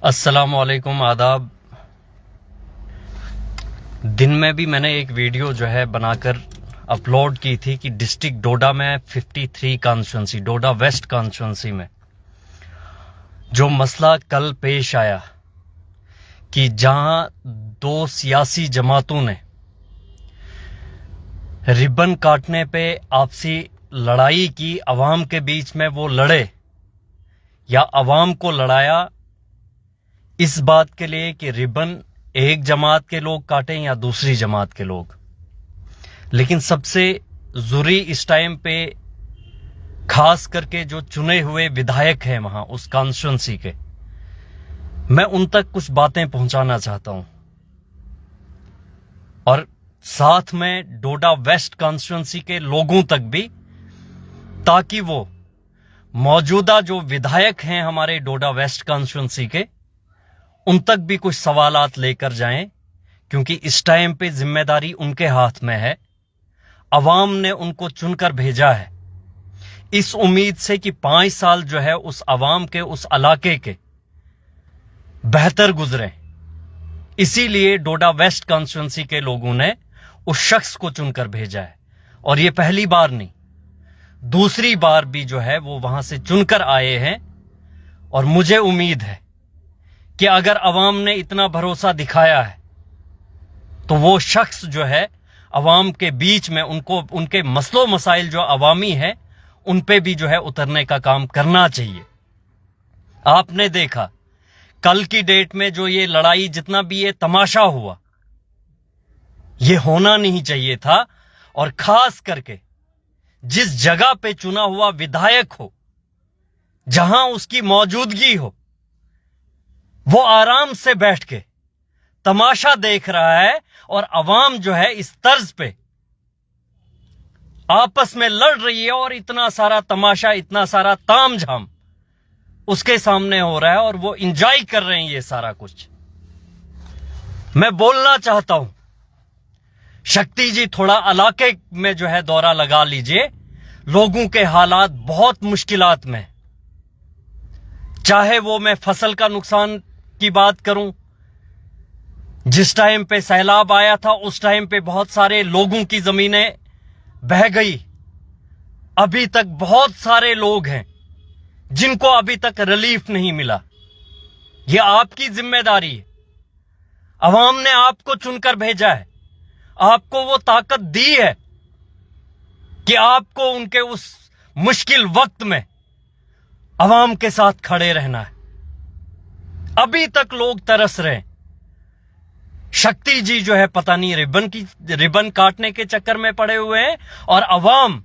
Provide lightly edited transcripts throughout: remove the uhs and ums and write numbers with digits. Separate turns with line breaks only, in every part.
अस्सलामुअलैकुम, आदाब। दिन में भी मैंने एक वीडियो जो है बनाकर अपलोड की थी कि डिस्ट्रिक्ट डोडा में 53 कॉन्स्टिट्यूंसी, डोडा वेस्ट कॉन्स्टिट्यूंसी में जो मसला कल पेश आया कि जहां दो सियासी जमातों ने रिबन काटने पे आपसी लड़ाई की, अवाम के बीच में वो लड़े या अवाम को लड़ाया इस बात के लिए कि रिबन एक जमात के लोग काटें या दूसरी जमात के लोग। लेकिन सबसे जरूरी इस टाइम पे खास करके जो चुने हुए विधायक हैं वहां उस कॉन्स्टिट्यूंसी के, मैं उन तक कुछ बातें पहुंचाना चाहता हूं और साथ में डोडा वेस्ट कॉन्स्टिट्यूंसी के लोगों तक भी, ताकि वो मौजूदा जो विधायक हैं हमारे डोडा वेस्ट कॉन्स्टिट्यूंसी के, उन तक भी कुछ सवालात लेकर जाएं, क्योंकि इस टाइम पे जिम्मेदारी उनके हाथ में है। अवाम ने उनको चुनकर भेजा है इस उम्मीद से कि 5 साल जो है उस अवाम के, उस इलाके के बेहतर गुजरे। इसीलिए डोडा वेस्ट कॉन्स्टिट्यूंसी के लोगों ने उस शख्स को चुनकर भेजा है। और ये पहली बार नहीं, दूसरी बार भी जो है वो वहां से चुनकर आए हैं। और मुझे उम्मीद है कि अगर अवाम ने इतना भरोसा दिखाया है तो वो शख्स जो है अवाम के बीच में उनको, उनके मसलो मसाइल जो अवामी है उन पे भी जो है उतरने का काम करना चाहिए। आपने देखा कल की डेट में जो ये लड़ाई, जितना भी ये तमाशा हुआ, ये होना नहीं चाहिए था। और खास करके जिस जगह पे चुना हुआ विधायक हो, जहां उसकी मौजूदगी हो, वो आराम से बैठ के तमाशा देख रहा है और अवाम जो है इस तर्ज पे आपस में लड़ रही है और इतना सारा तमाशा, इतना सारा तामझाम उसके सामने हो रहा है और वो एंजॉय कर रहे हैं ये सारा कुछ। मैं बोलना चाहता हूं, शक्ति जी थोड़ा इलाके में जो है दौरा लगा लीजिए। लोगों के हालात बहुत मुश्किलात में, चाहे वो मैं फसल का नुकसान की बात करूं, जिस टाइम पे सैलाब आया था उस टाइम पे बहुत सारे लोगों की जमीनें बह गई। अभी तक बहुत सारे लोग हैं जिनको अभी तक रिलीफ नहीं मिला। यह आपकी जिम्मेदारी है। अवाम ने आपको चुनकर भेजा है, आपको वो ताकत दी है कि आपको उनके उस मुश्किल वक्त में अवाम के साथ खड़े रहना है। अभी तक लोग तरस रहे हैं। शक्ति जी जो है पता नहीं रिबन काटने के चक्कर में पड़े हुए हैं और अवाम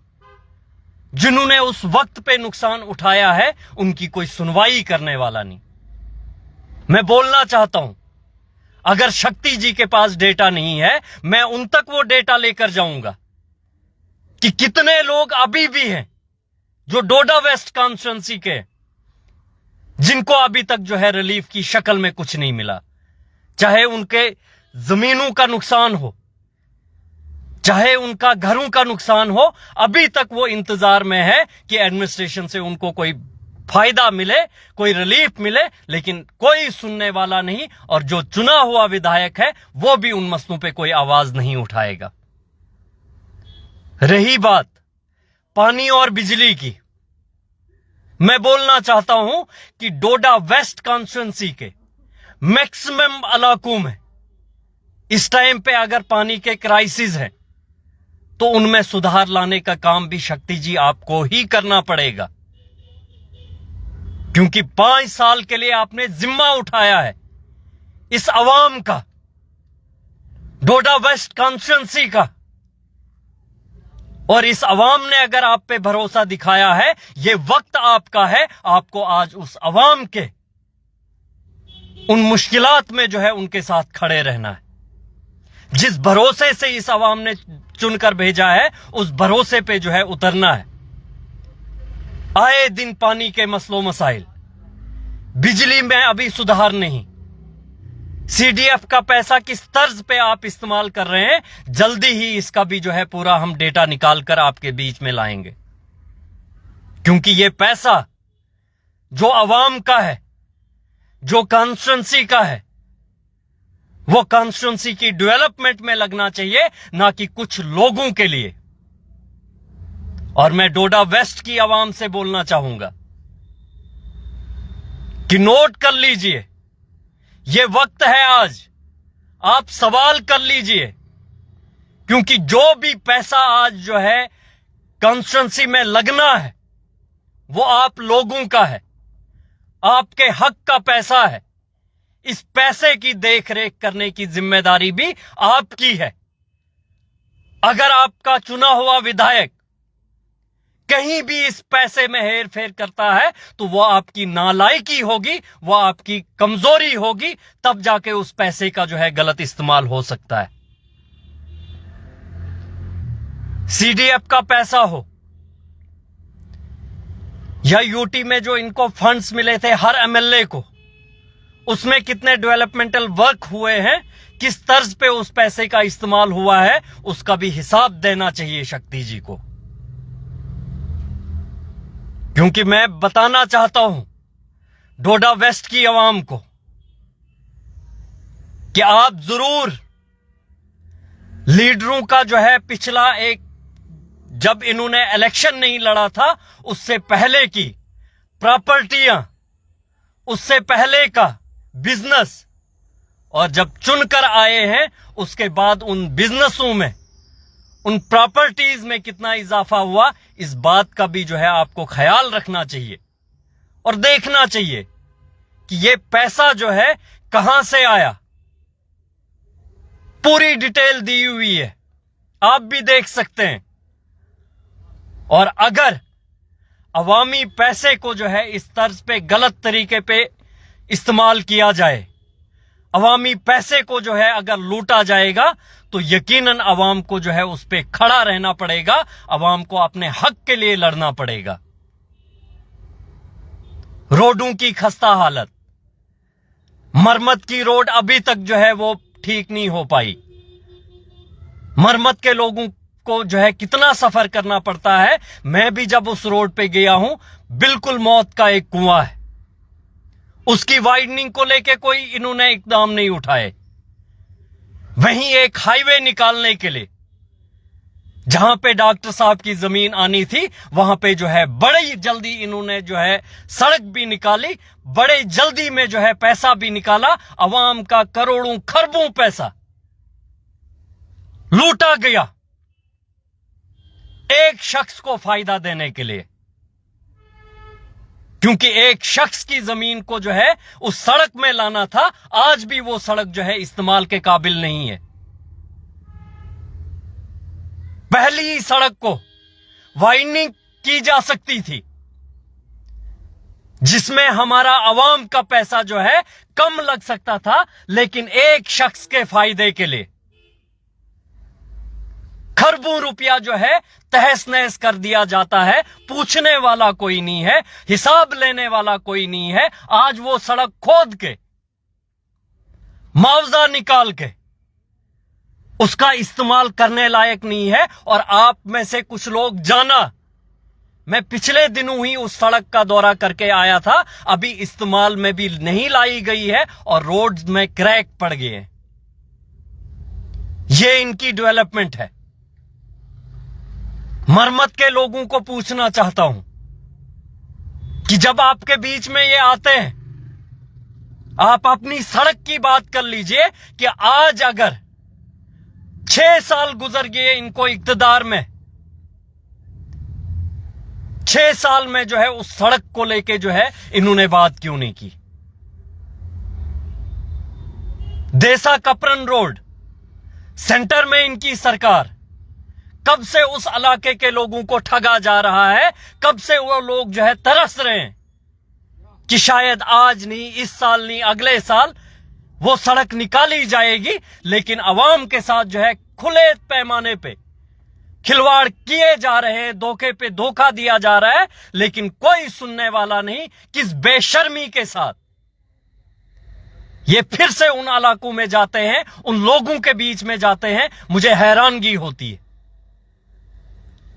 जिन्होंने उस वक्त पे नुकसान उठाया है उनकी कोई सुनवाई करने वाला नहीं। मैं बोलना चाहता हूं, अगर शक्ति जी के पास डेटा नहीं है, मैं उन तक वो डेटा लेकर जाऊंगा कि कितने लोग अभी भी हैं जो डोडा वेस्ट कॉन्स्टिट्यूंसी के, जिनको अभी तक जो है रिलीफ की शक्ल में कुछ नहीं मिला। चाहे उनके जमीनों का नुकसान हो, चाहे उनका घरों का नुकसान हो, अभी तक वो इंतजार में है कि एडमिनिस्ट्रेशन से उनको कोई फायदा मिले, कोई रिलीफ मिले, लेकिन कोई सुनने वाला नहीं। और जो चुना हुआ विधायक है वो भी उन मसलों पे कोई आवाज नहीं उठाएगा। रही बात पानी और बिजली की, मैं बोलना चाहता हूं कि डोडा वेस्ट कॉन्स्टिट्यूंसी के मैक्सिमम इलाकों में इस टाइम पे अगर पानी के क्राइसिस है तो उनमें सुधार लाने का काम भी शक्ति जी आपको ही करना पड़ेगा, क्योंकि 5 साल के लिए आपने जिम्मा उठाया है इस अवाम का, डोडा वेस्ट कॉन्स्टिट्यूंसी का। और इस अवाम ने अगर आप पे भरोसा दिखाया है, ये वक्त आपका है, आपको आज उस अवाम के उन मुश्किलात में जो है उनके साथ खड़े रहना है। जिस भरोसे से इस अवाम ने चुनकर भेजा है उस भरोसे पे जो है उतरना है। आए दिन पानी के मसलो मसाइल, बिजली में अभी सुधार नहीं, सीडीएफ का पैसा किस तर्ज पे आप इस्तेमाल कर रहे हैं, जल्दी ही इसका भी जो है पूरा हम डेटा निकालकर आपके बीच में लाएंगे। क्योंकि ये पैसा जो अवाम का है, जो कॉन्स्टिट्यूंसी का है वो कॉन्स्टिट्यूंसी की डेवलपमेंट में लगना चाहिए, ना कि कुछ लोगों के लिए। और मैं डोडा वेस्ट की आवाम से बोलना चाहूंगा कि नोट कर लीजिए, ये वक्त है आज, आप सवाल कर लीजिए, क्योंकि जो भी पैसा आज जो है कॉन्स्टिट्यूंसी में लगना है वो आप लोगों का है, आपके हक का पैसा है। इस पैसे की देखरेख करने की जिम्मेदारी भी आपकी है। अगर आपका चुना हुआ विधायक कहीं भी इस पैसे में हेर फेर करता है तो वो आपकी नालायकी होगी, वो आपकी कमजोरी होगी, तब जाके उस पैसे का जो है गलत इस्तेमाल हो सकता है। सीडीएफ का पैसा हो या यूटी में जो इनको फंड्स मिले थे हर एमएलए को, उसमें कितने डेवलपमेंटल वर्क हुए हैं, किस तर्ज पे उस पैसे का इस्तेमाल हुआ है, उसका भी हिसाब देना चाहिए शक्ति जी को। क्योंकि मैं बताना चाहता हूं डोडा वेस्ट की आवाम को कि आप जरूर लीडरों का जो है पिछला एक, जब इन्होंने इलेक्शन नहीं लड़ा था उससे पहले की प्रॉपर्टियां, उससे पहले का बिजनेस, और जब चुनकर आए हैं उसके बाद उन बिजनेसों में, उन प्रॉपर्टीज में कितना इजाफा हुआ, इस बात का भी जो है आपको ख्याल रखना चाहिए और देखना चाहिए कि ये पैसा जो है कहां से आया। पूरी डिटेल दी हुई है, आप भी देख सकते हैं। और अगर अवामी पैसे को जो है इस तर्ज पे गलत तरीके पे इस्तेमाल किया जाए, अवामी पैसे को जो है अगर लूटा जाएगा, तो यकीनन अवाम को जो है उस पे खड़ा रहना पड़ेगा, अवाम को अपने हक के लिए लड़ना पड़ेगा। रोडों की खस्ता हालत, मरम्मत की रोड अभी तक जो है वो ठीक नहीं हो पाई। मरम्मत के लोगों को जो है कितना सफर करना पड़ता है। मैं भी जब उस रोड पे गया हूं, बिल्कुल मौत का एक कुआं है। उसकी वाइडनिंग को लेके कोई इन्होंने इकदाम नहीं उठाए। वहीं एक हाईवे निकालने के लिए जहां पे डॉक्टर साहब की जमीन आनी थी, वहां पे जो है बड़ी जल्दी इन्होंने जो है सड़क भी निकाली, बड़े जल्दी में जो है पैसा भी निकाला। अवाम का करोड़ों खरबों पैसा लूटा गया एक शख्स को फायदा देने के लिए, क्योंकि एक शख्स की जमीन को जो है उस सड़क में लाना था। आज भी वो सड़क जो है इस्तेमाल के काबिल नहीं है। पहली सड़क को वाइडनिंग की जा सकती थी, जिसमें हमारा अवाम का पैसा जो है कम लग सकता था, लेकिन एक शख्स के फायदे के लिए खरबों रुपया जो है तहस नहस कर दिया जाता है। पूछने वाला कोई नहीं है, हिसाब लेने वाला कोई नहीं है। आज वो सड़क खोद के, मुआवजा निकाल के उसका इस्तेमाल करने लायक नहीं है। और आप में से कुछ लोग जाना, मैं पिछले दिनों ही उस सड़क का दौरा करके आया था, अभी इस्तेमाल में भी नहीं लाई गई है और रोड में क्रैक पड़ गए हैं। ये इनकी डेवलपमेंट है। मरम्मत के लोगों को पूछना चाहता हूं कि जब आपके बीच में ये आते हैं, आप अपनी सड़क की बात कर लीजिए कि आज अगर 6 साल गुजर गए इनको इक्तदार में, 6 साल में जो है उस सड़क को लेके जो है इन्होंने बात क्यों नहीं की। देसा कपरन रोड, सेंटर में इनकी सरकार, कब से उस इलाके के लोगों को ठगा जा रहा है, कब से वो लोग जो है तरस रहे हैं कि शायद आज नहीं, इस साल नहीं, अगले साल वो सड़क निकाली जाएगी। लेकिन अवाम के साथ जो है खुले पैमाने पे खिलवाड़ किए जा रहे हैं, धोखे पे धोखा दिया जा रहा है, लेकिन कोई सुनने वाला नहीं। किस बेशर्मी के साथ ये फिर से उन इलाकों में जाते हैं, उन लोगों के बीच में जाते हैं, मुझे हैरानगी होती है।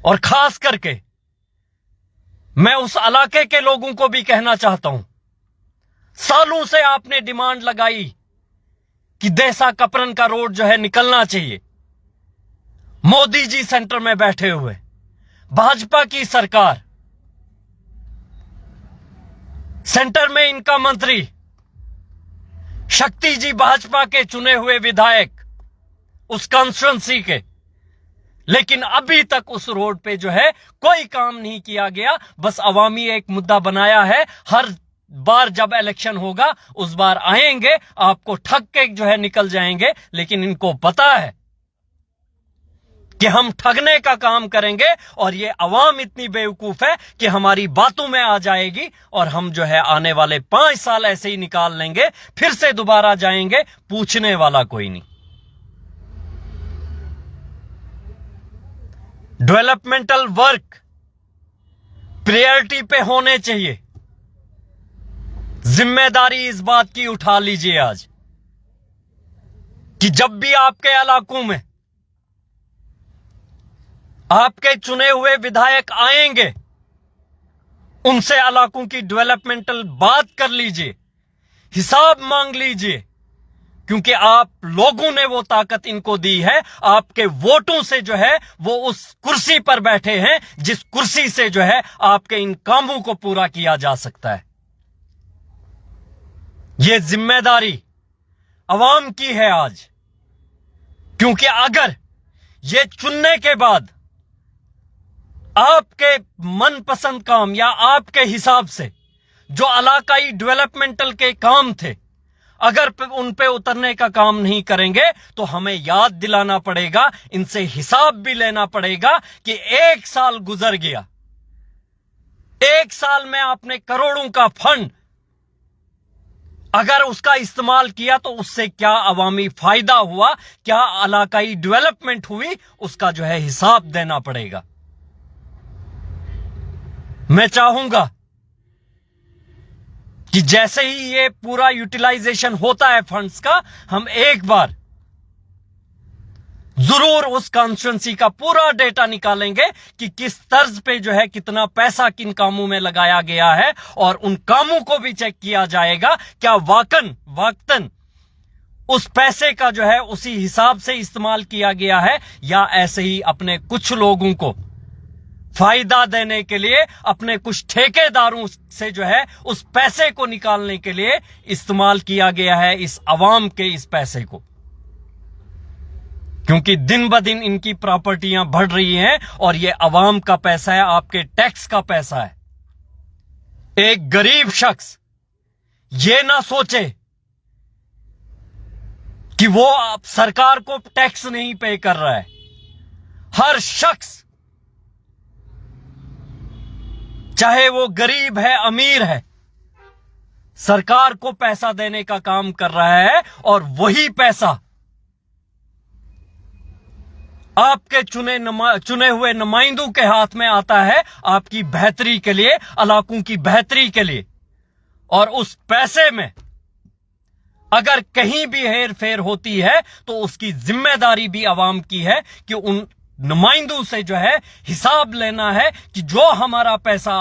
और खास करके मैं उस इलाके के लोगों को भी कहना चाहता हूं, सालों से आपने डिमांड लगाई कि देसा कपरन का रोड जो है निकलना चाहिए। मोदी जी सेंटर में बैठे हुए, भाजपा की सरकार, सेंटर में इनका मंत्री, शक्ति जी भाजपा के चुने हुए विधायक उस कॉन्स्टिट्यूंसी के, लेकिन अभी तक उस रोड पे जो है कोई काम नहीं किया गया। बस अवामी एक मुद्दा बनाया है, हर बार जब इलेक्शन होगा उस बार आएंगे, आपको ठग के जो है निकल जाएंगे। लेकिन इनको पता है कि हम ठगने का काम करेंगे और ये अवाम इतनी बेवकूफ है कि हमारी बातों में आ जाएगी और हम जो है आने वाले 5 साल ऐसे ही निकाल लेंगे, फिर से दोबारा जाएंगे, पूछने वाला कोई नहीं। डेवलपमेंटल वर्क प्रायोरिटी पे होने चाहिए। जिम्मेदारी इस बात की उठा लीजिए आज कि जब भी आपके इलाकों में आपके चुने हुए विधायक आएंगे, उनसे इलाकों की डेवलपमेंटल बात कर लीजिए, हिसाब मांग लीजिए, क्योंकि आप लोगों ने वो ताकत इनको दी है। आपके वोटों से जो है वो उस कुर्सी पर बैठे हैं जिस कुर्सी से जो है आपके इन कामों को पूरा किया जा सकता है। ये जिम्मेदारी अवाम की है आज, क्योंकि अगर ये चुनने के बाद आपके मनपसंद काम या आपके हिसाब से जो इलाकाई डेवलपमेंटल के काम थे, अगर उन पे उतरने का काम नहीं करेंगे तो हमें याद दिलाना पड़ेगा, इनसे हिसाब भी लेना पड़ेगा कि 1 साल गुजर गया, 1 साल में आपने करोड़ों का फंड अगर उसका इस्तेमाल किया तो उससे क्या अवामी फायदा हुआ, क्या इलाकाई डेवलपमेंट हुई, उसका जो है हिसाब देना पड़ेगा। मैं चाहूंगा कि जैसे ही ये पूरा यूटिलाइजेशन होता है फंड्स का, हम एक बार जरूर उस कॉन्स्टिट्यूंसी का पूरा डेटा निकालेंगे कि किस तर्ज पे जो है कितना पैसा किन कामों में लगाया गया है, और उन कामों को भी चेक किया जाएगा क्या वाकतन उस पैसे का जो है उसी हिसाब से इस्तेमाल किया गया है, या ऐसे ही अपने कुछ लोगों को फायदा देने के लिए, अपने कुछ ठेकेदारों से जो है उस पैसे को निकालने के लिए इस्तेमाल किया गया है, इस अवाम के इस पैसे को। क्योंकि दिन ब दिन इनकी प्रॉपर्टियां बढ़ रही हैं और ये अवाम का पैसा है, आपके टैक्स का पैसा है। एक गरीब शख्स ये ना सोचे कि वो सरकार को टैक्स नहीं पे कर रहा है। हर शख्स, चाहे वो गरीब है अमीर है, सरकार को पैसा देने का काम कर रहा है, और वही पैसा आपके चुने हुए नुमाइंदों के हाथ में आता है आपकी बेहतरी के लिए, इलाकों की बेहतरी के लिए। और उस पैसे में अगर कहीं भी हेर फेर होती है तो उसकी जिम्मेदारी भी अवाम की है कि उन नुमाइंदों से जो है हिसाब लेना है कि जो हमारा पैसा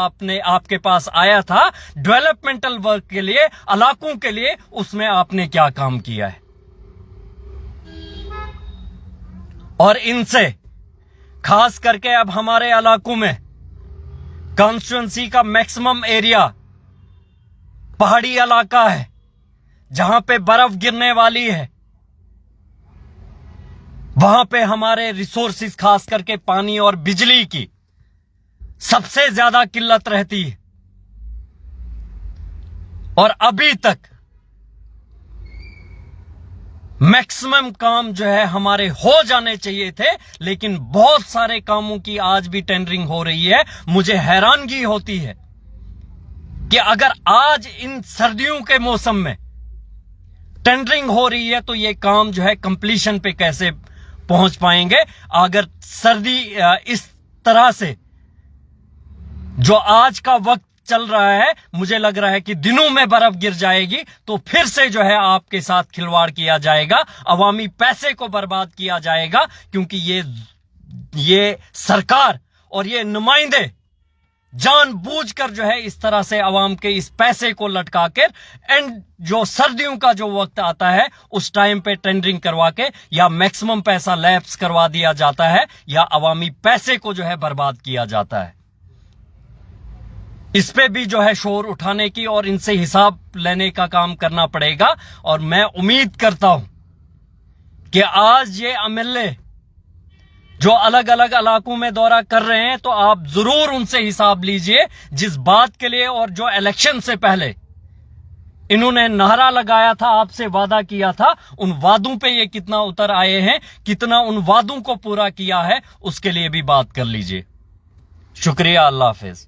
आपके पास आया था डेवलपमेंटल वर्क के लिए, इलाकों के लिए, उसमें आपने क्या काम किया है। और इनसे खास करके अब हमारे इलाकों में कॉन्स्टिट्यूंसी का मैक्सिमम एरिया पहाड़ी इलाका है, जहां पे बर्फ गिरने वाली है, वहां पे हमारे रिसोर्सेज खास करके पानी और बिजली की सबसे ज्यादा किल्लत रहती है। और अभी तक मैक्सिमम काम जो है हमारे हो जाने चाहिए थे, लेकिन बहुत सारे कामों की आज भी टेंडरिंग हो रही है। मुझे हैरानगी होती है कि अगर आज इन सर्दियों के मौसम में टेंडरिंग हो रही है तो ये काम जो है कंप्लीशन पे कैसे पहुंच पाएंगे। अगर सर्दी इस तरह से जो आज का वक्त चल रहा है, मुझे लग रहा है कि दिनों में बर्फ गिर जाएगी तो फिर से जो है आपके साथ खिलवाड़ किया जाएगा, अवामी पैसे को बर्बाद किया जाएगा। क्योंकि ये सरकार और ये नुमाइंदे जानबूझकर जो है इस तरह से अवाम के इस पैसे को लटका कर एंड जो सर्दियों का जो वक्त आता है उस टाइम पे टेंडरिंग करवा के या मैक्सिमम पैसा लैप्स करवा दिया जाता है या अवामी पैसे को जो है बर्बाद किया जाता है। इस पे भी जो है शोर उठाने की और इनसे हिसाब लेने का काम करना पड़ेगा। और मैं उम्मीद करता हूं कि आज ये एमएलए जो अलग अलग इलाकों में दौरा कर रहे हैं तो आप जरूर उनसे हिसाब लीजिए जिस बात के लिए और जो इलेक्शन से पहले इन्होंने नारा लगाया था, आपसे वादा किया था, उन वादों पे ये कितना उतर आए हैं, कितना उन वादों को पूरा किया है, उसके लिए भी बात कर लीजिए। शुक्रिया। अल्लाह हाफिज।